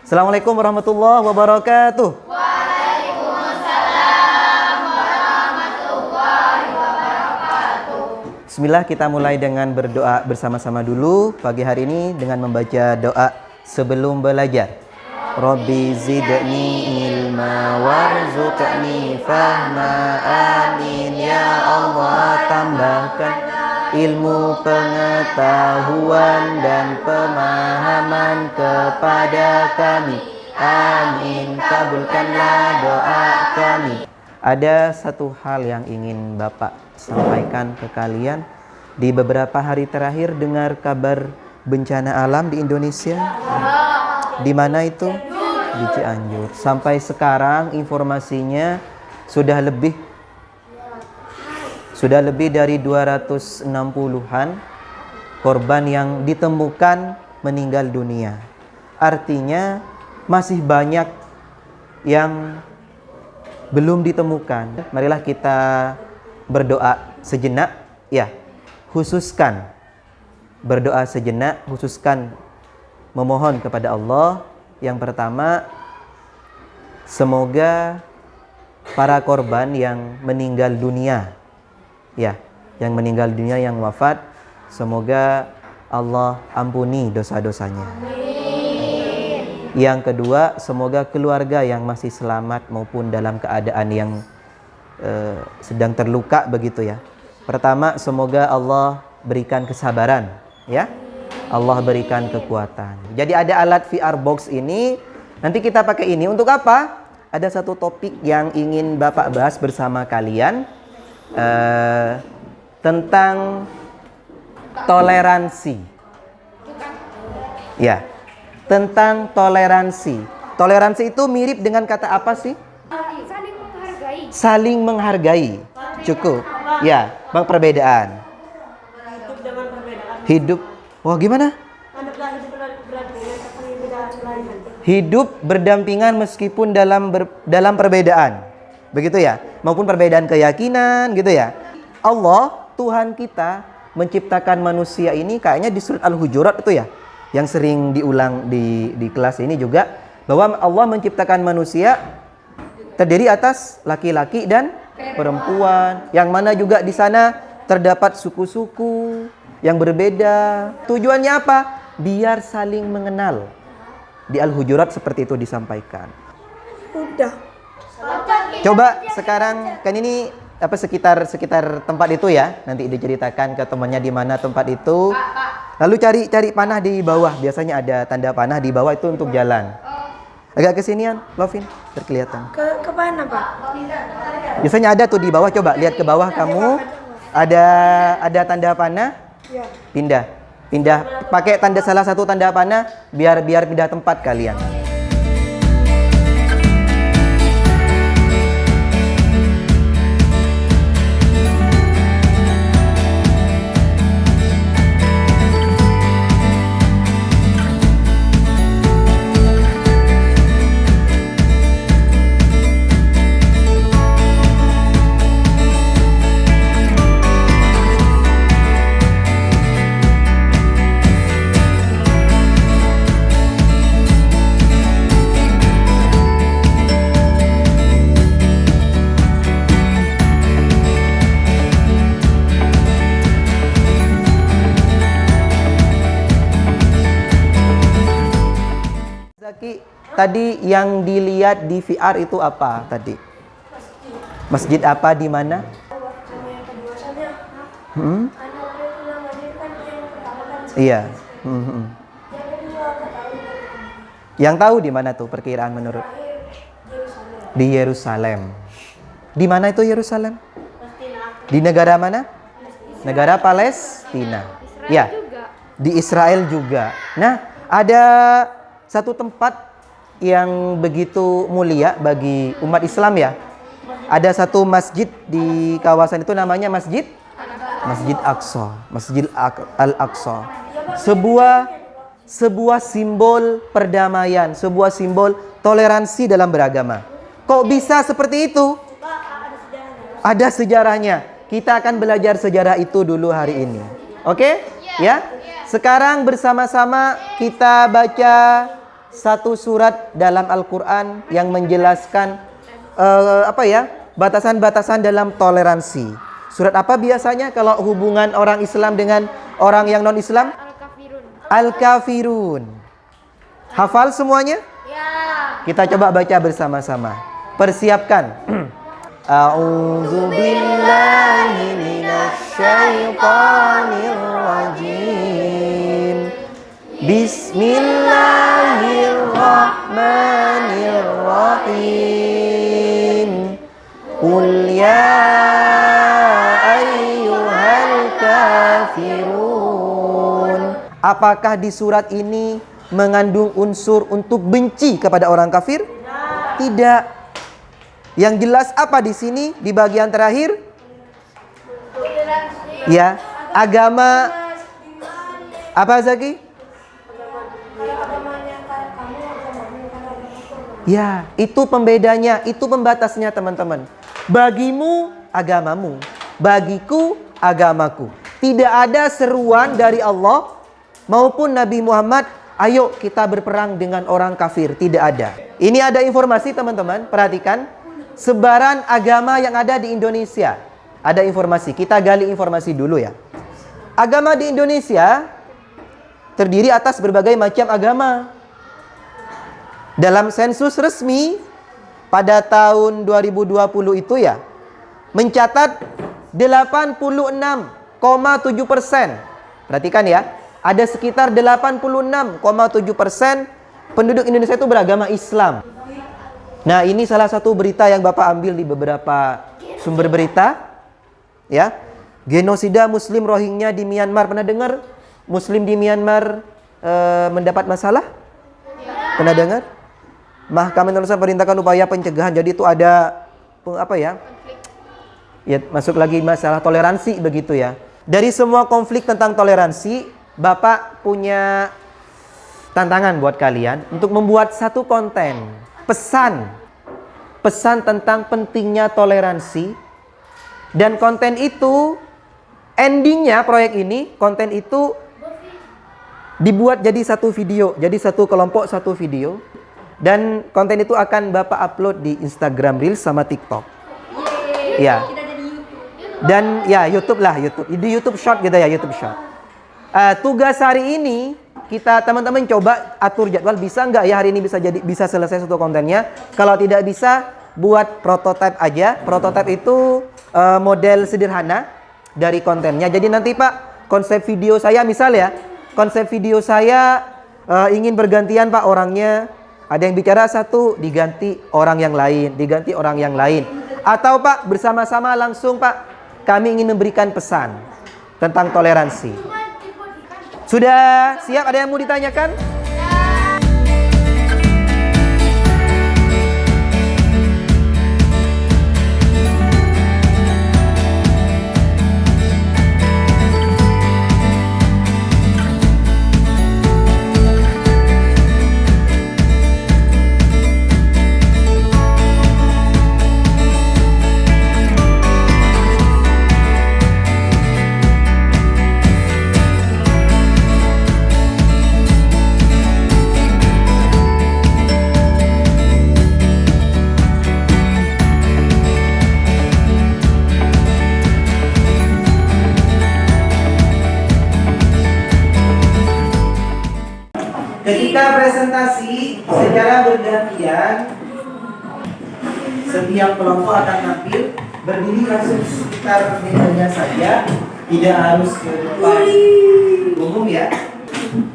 Assalamualaikum warahmatullahi wabarakatuh. Waalaikumsalam warahmatullahi wabarakatuh. Bismillah, kita mulai dengan berdoa bersama-sama dulu pagi hari ini dengan membaca doa sebelum belajar. Rabbi zidni ilma warzuqni fahma, amin ya Allah. Tambahkan ilmu, pengetahuan dan pemahaman kepada kami, amin. Kabulkanlah doa kami. Ada satu hal yang ingin Bapak sampaikan ke kalian. Di beberapa hari terakhir dengar kabar bencana alam di Indonesia. Di mana itu? Di Cianjur. Sampai sekarang informasinya sudah lebih dari 260-an korban yang ditemukan meninggal dunia. Artinya masih banyak yang belum ditemukan. Marilah kita berdoa sejenak, ya. Berdoa sejenak, khususkan memohon kepada Allah. Yang pertama, semoga para korban yang meninggal dunia, ya, yang meninggal dunia, yang wafat, semoga Allah ampuni dosa-dosanya. Amin. Yang kedua, semoga keluarga yang masih selamat maupun dalam keadaan yang sedang terluka begitu ya. Pertama, semoga Allah berikan kesabaran, ya. Allah berikan kekuatan. Jadi ada alat VR box ini, nanti kita pakai ini untuk apa? Ada satu topik yang ingin Bapak bahas bersama kalian. Tentang toleransi. Ya, tentang toleransi. Toleransi itu mirip dengan kata apa sih? Saling menghargai. Saling menghargai. Cukup. Ya, bang, perbedaan. Hidup dengan perbedaan. Hidup. Wah, gimana? Hidup berdampingan meskipun dalam perbedaan. Begitu ya? Maupun perbedaan keyakinan gitu ya. Allah, Tuhan kita menciptakan manusia ini kayaknya di surat Al-Hujurat itu ya, yang sering diulang di kelas ini juga, bahwa Allah menciptakan manusia terdiri atas laki-laki dan perempuan, yang mana juga di sana terdapat suku-suku yang berbeda. Tujuannya apa? Biar saling mengenal. Di Al-Hujurat seperti itu disampaikan. Udah. Coba sekarang, kan ini apa, sekitar tempat itu ya. Nanti diceritakan ke temannya di mana tempat itu. Lalu cari panah di bawah. Biasanya ada tanda panah di bawah, itu untuk jalan. Agak kesinian, Lovin, terkelihatan. Ke mana, Pak? Biasanya ada tuh di bawah. Coba lihat ke bawah kamu. Ada tanda panah. Ya. Pindah. Pakai salah satu tanda panah biar pindah tempat kalian. Tadi yang dilihat di VR itu apa tadi? Masjid apa, di mana? Iya. Yang tahu di mana tuh perkiraan menurut? Di Yerusalem. Di mana itu Yerusalem? Di negara mana? Negara Palestina. Ya. Di Israel juga. Nah, ada satu tempat yang begitu mulia bagi umat Islam ya. Ada satu masjid di kawasan itu, namanya Masjid Aqsa, Masjid Al-Aqsa. Sebuah simbol perdamaian, sebuah simbol toleransi dalam beragama. Kok bisa seperti itu? Ada sejarahnya. Kita akan belajar sejarah itu dulu hari ini. Oke? Ya? Sekarang bersama-sama kita baca satu surat dalam Al-Quran yang menjelaskan batasan-batasan dalam toleransi. Surat apa biasanya kalau hubungan orang Islam dengan orang yang non-Islam? Al-Kafirun. Al-Kafirun. Hafal semuanya? Ya. Kita coba baca bersama-sama. Persiapkan. A'udzu billahi minasyaitonir rajim. Bismillahirrahmanirrahim. Qul ya ayyuhal kafirun. Apakah di surat ini mengandung unsur untuk benci kepada orang kafir? Tidak. Yang jelas apa di sini di bagian terakhir? Ya, agama apa Zaki? Ya, itu pembedanya, itu pembatasnya teman-teman. Bagimu agamamu, bagiku agamaku. Tidak ada seruan dari Allah maupun Nabi Muhammad, ayo kita berperang dengan orang kafir. Tidak ada. Ini ada informasi teman-teman, perhatikan. Sebaran agama yang ada di Indonesia. Ada informasi, kita gali informasi dulu ya. Agama di Indonesia terdiri atas berbagai macam agama. Dalam sensus resmi pada tahun 2020 itu ya, mencatat 86,7%. Perhatikan ya, ada sekitar 86,7% penduduk Indonesia itu beragama Islam. Nah, ini salah satu berita yang Bapak ambil di beberapa sumber berita. Ya, genosida Muslim Rohingya di Myanmar. Pernah dengar Muslim di Myanmar mendapat masalah? Pernah dengar? Mahkamah Internasional perintahkan upaya pencegahan. Jadi itu ada ya, masuk lagi masalah toleransi begitu ya. Dari semua konflik tentang toleransi, Bapak punya tantangan buat kalian untuk membuat satu konten, pesan tentang pentingnya toleransi. Dan konten itu, endingnya proyek ini, konten itu dibuat jadi satu video, jadi satu kelompok satu video. Dan konten itu akan Bapak upload di Instagram Reels sama TikTok. Ya. Dan ya YouTube lah, YouTube. Di YouTube Short gitu ya, YouTube Short. Tugas hari ini kita teman-teman coba atur jadwal, bisa nggak ya hari ini bisa selesai satu kontennya. Kalau tidak bisa, buat prototype aja. Prototype itu model sederhana dari kontennya. Jadi nanti Pak, konsep video saya misal ya, konsep video saya ingin bergantian Pak orangnya. Ada yang bicara satu, diganti orang yang lain, diganti orang yang lain. Atau Pak, bersama-sama langsung Pak, kami ingin memberikan pesan tentang toleransi. Sudah siap? Ada yang mau ditanyakan? Ketika presentasi secara bergantian, setiap kelompok akan tampil berdiri langsung sekitar mejanya saja, tidak harus ke depan umum ya.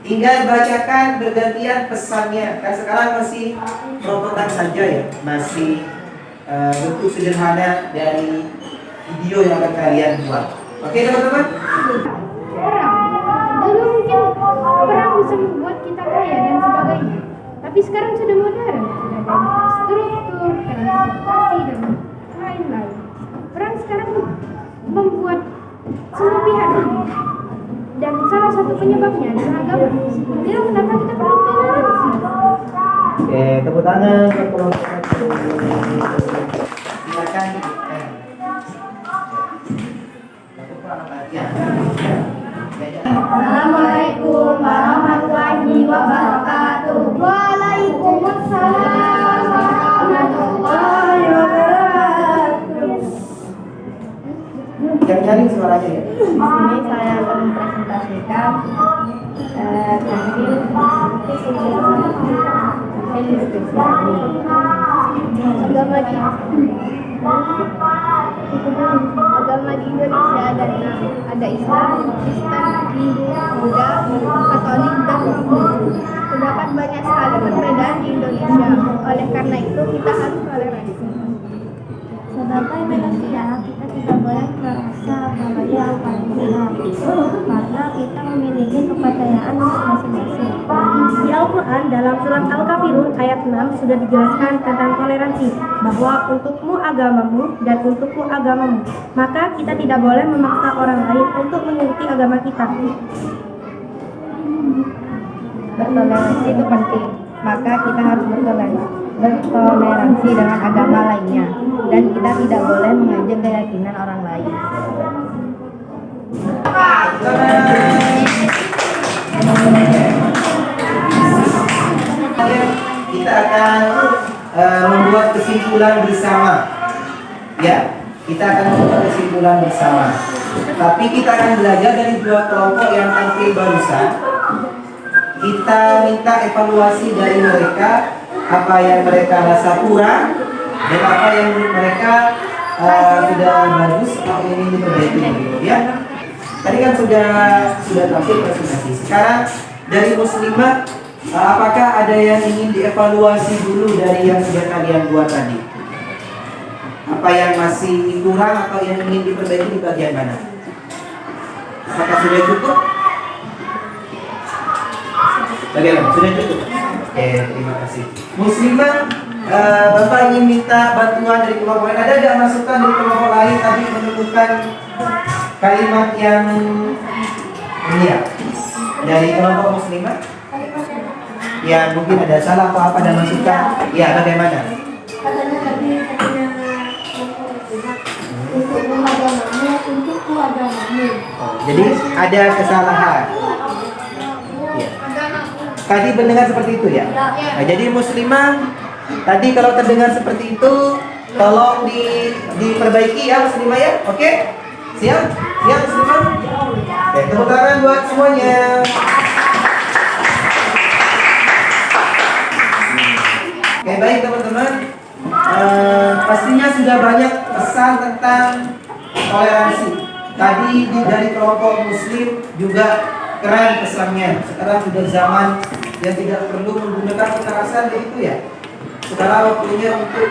Tinggal bacakan bergantian pesannya. Kan sekarang masih prototipe saja ya, masih bentuk sederhana dari video yang akan kalian buat. Oke teman-teman? Dulu mungkin perang bisa membuat kita kaya dan sebagainya. Tapi sekarang sudah modern, sudah ada infrastruktur, transportasi dan lain-lain. Perang sekarang membuat semua pihak rugi. Dan salah satu penyebabnya adalah agama. Itulah kenapa kita perlu toleransi. Oke, tepuk tangan untuk kelompok satu. Silakan. nyaring suaranya ya. Di sini saya akan mempresentasikan profil spesial agama di Indonesia ada Islam, Kristen, Hindu, Buddha, Katolik, dan Muslim. Terdapat banyak sekali perbedaan di Indonesia. Oleh karena itu kita harus toleransi. Sebagai manusia, kita tidak boleh merasa bahwa yang paling benar, karena kita memiliki kepercayaan masing-masing. Di Al-Quran dalam surat Al-Kafirun ayat 6 sudah dijelaskan tentang toleransi, bahwa untukmu agamamu dan untukku agamamu. Maka kita tidak boleh memaksa orang lain untuk mengikuti agama kita. Bertoleransi itu penting, maka kita harus bertoleransi dengan agama lainnya, dan kita tidak boleh mengajak keyakinan orang lain. Kita akan membuat kesimpulan bersama. Ya, kita akan membuat kesimpulan bersama. Tapi kita akan belajar dari dua kelompok yang tampil barusan. Kita minta evaluasi dari mereka, apa yang mereka rasa kurang dan apa yang menurut mereka sudah bagus atau ingin diperbaiki gitu ya. Tadi kan sudah tampil presentasi. Sekarang dari muslimah, apakah ada yang ingin dievaluasi dulu dari yang sudah kalian buat tadi? Apa yang masih kurang atau yang ingin diperbaiki di bagian mana? Apakah sudah cukup? Bagaimana? Sudah cukup? Oke, terima kasih. Muslimah, Bapak ingin minta bantuan dari kelompok lain. Ada nggak masukan dari kelompok lain tadi menemukan kalimat yang ini ya? Dari kelompok muslimah? Ya, mungkin ada salah atau apa dan masukan. Ya, bagaimana? Untukmu agamamu, untukku agamamu. Jadi ada kesalahan. Ya. Tadi mendengar seperti itu ya. Nah, jadi muslimah tadi kalau terdengar seperti itu tolong diperbaiki ya muslimah ya. Oke? Siap? Siap muslimah? Oke, tepuk tangan buat semuanya. Oke, baik teman-teman. Pastinya sudah banyak pesan tentang toleransi. Tadi dari kelompok muslim juga keren pesannya. Sekarang sudah zaman yang tidak perlu menggunakan kekerasan itu ya. Sekarang waktunya untuk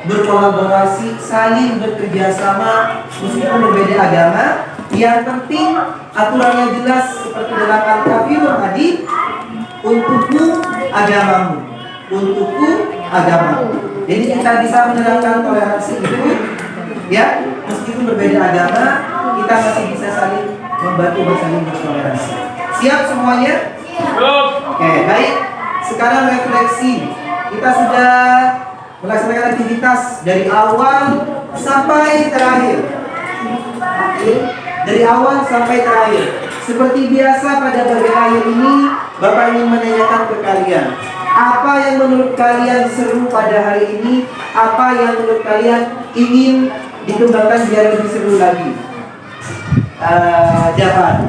berkolaborasi, saling bekerja sama meskipun berbeda agama. Yang penting aturannya jelas seperti dalam Al-Kafirun tadi, untukmu agamamu, untukku agamamu. Jadi kita bisa menerapkan toleransi itu ya, meskipun berbeda agama, kita masih bisa saling membantu saling bertoleransi. Siap semuanya? Oke, baik. Sekarang refleksi. Kita sudah melaksanakan aktivitas dari awal sampai terakhir. Dari awal sampai terakhir. Seperti biasa pada bagian akhir ini, Bapak ingin menanyakan ke kalian, apa yang menurut kalian seru pada hari ini? Apa yang menurut kalian ingin dikembangkan biar lebih seru lagi? Jafar,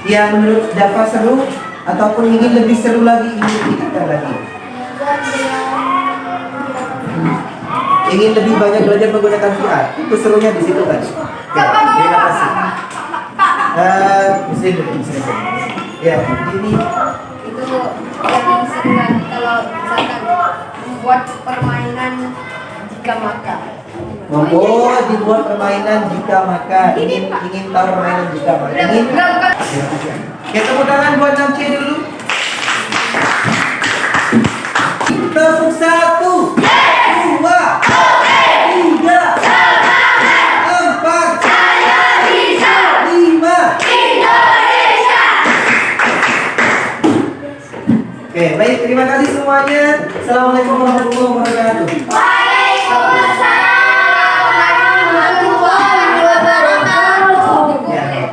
yang menurut Jafar seru ataupun ingin lebih seru lagi, ingin kita lagi? Ingin lebih banyak belajar menggunakan VR. Itu serunya di situ kan? Oke, terima kasih. Ya, ini Itu lebih seru lagi kalau misalkan membuat permainan jika makan. dibuat permainan jika makan. Ingin tahu permainan jika makan. Ingin. Oke, tepuk tangan buat Namci dulu. Tepuk 1, 2, 3, 4, 5. Oke, baik, terima kasih semuanya. Assalamualaikum warahmatullahi wabarakatuh.